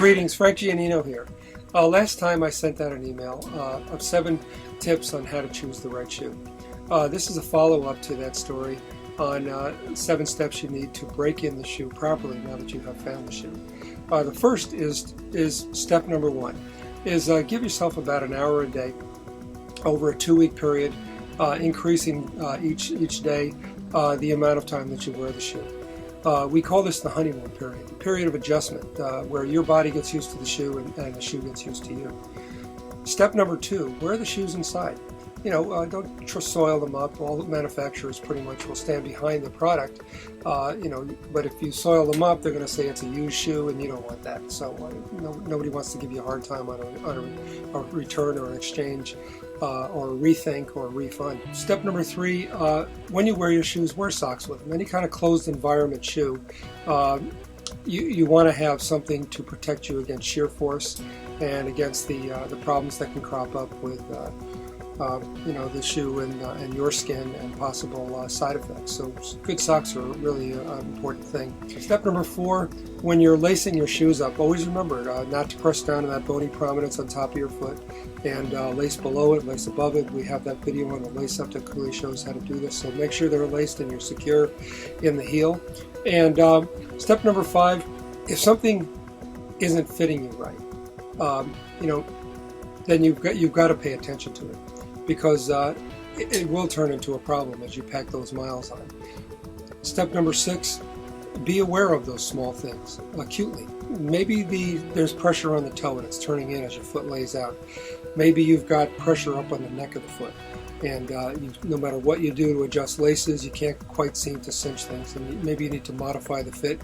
Greetings, Frank Giannino here. Last time I sent out an email of 7 tips on how to choose the right shoe. This is a follow-up to that story on 7 steps you need to break in the shoe properly now that you have found the shoe. The first is step number 1, is give yourself about an hour a day over a 2-week period, increasing each day the amount of time that you wear the shoe. We call this the honeymoon period, the period of adjustment, where your body gets used to the shoe and the shoe gets used to you. Step number 2, wear the shoes inside. Don't soil them up. All the manufacturers pretty much will stand behind the product, but if you soil them up, they're going to say it's a used shoe, and you don't want that. So nobody wants to give you a hard time on a return or an exchange, or a rethink or a refund. Step number 3, when you wear your shoes, wear socks with them. Any kind of closed environment shoe, you want to have something to protect you against shear force and against the problems that can crop up with the shoe and your skin and possible side effects. So good socks are really an important thing. Step number 4, when you're lacing your shoes up, always remember not to press down on that bony prominence on top of your foot, and lace below it, lace above it. We have that video on the lace up that clearly shows how to do this. So make sure they're laced and you're secure in the heel. And step number 5, if something isn't fitting you right, then you've got to pay attention to it, because it will turn into a problem as you pack those miles on. Step number 6, be aware of those small things acutely. Maybe there's pressure on the toe and it's turning in as your foot lays out. Maybe you've got pressure up on the neck of the foot, and no matter what you do to adjust laces, you can't quite seem to cinch things, and maybe you need to modify the fit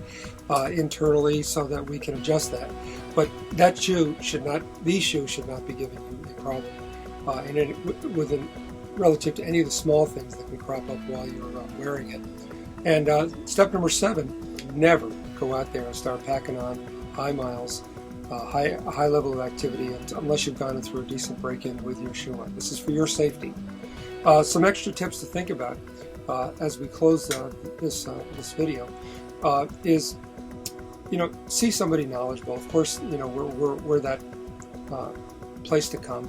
internally so that we can adjust that. But these shoes should not be giving you a problem. Relative to any of the small things that can crop up while you're wearing it. And step number 7, never go out there and start packing on high miles, a high level of activity, unless you've gone through a decent break-in with your shoe on. This is for your safety. Some extra tips to think about as we close this video is, see somebody knowledgeable. Of course, we're that place to come.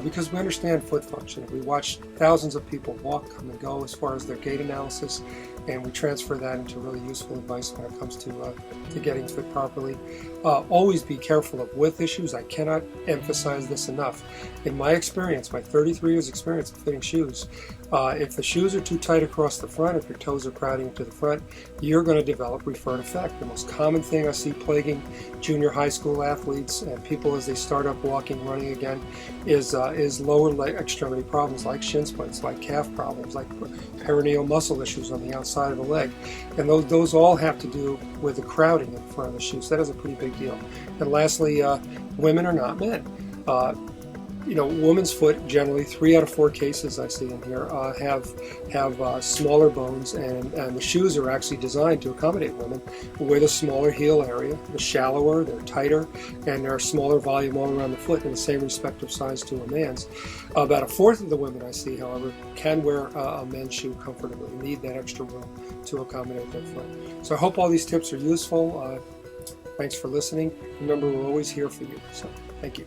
Because we understand foot function. We watch thousands of people walk, come and go as far as their gait analysis, and we transfer that into really useful advice when it comes to getting fit properly. Always be careful of width issues. I cannot emphasize this enough. In my experience, my 33 years experience of fitting shoes, if the shoes are too tight across the front, if your toes are crowding to the front, you're going to develop referred effect. The most common thing I see plaguing junior high school athletes and people as they start up walking, running again, is lower leg extremity problems like shin splints, like calf problems, like perineal muscle issues on the outside of the leg. And those all have to do with the crowding in front of the shoes. That is a pretty big deal. And lastly, women are not men. Woman's foot, generally 3 out of 4 cases I see in here have smaller bones, and the shoes are actually designed to accommodate women with a smaller heel area. They're shallower, they're tighter, and they're a smaller volume all around the foot in the same respective size to a man's. About 1/4 of the women I see, however, can wear a men's shoe comfortably, need that extra room to accommodate their foot. So I hope all these tips are useful. Thanks for listening. Remember, we're always here for you. So thank you.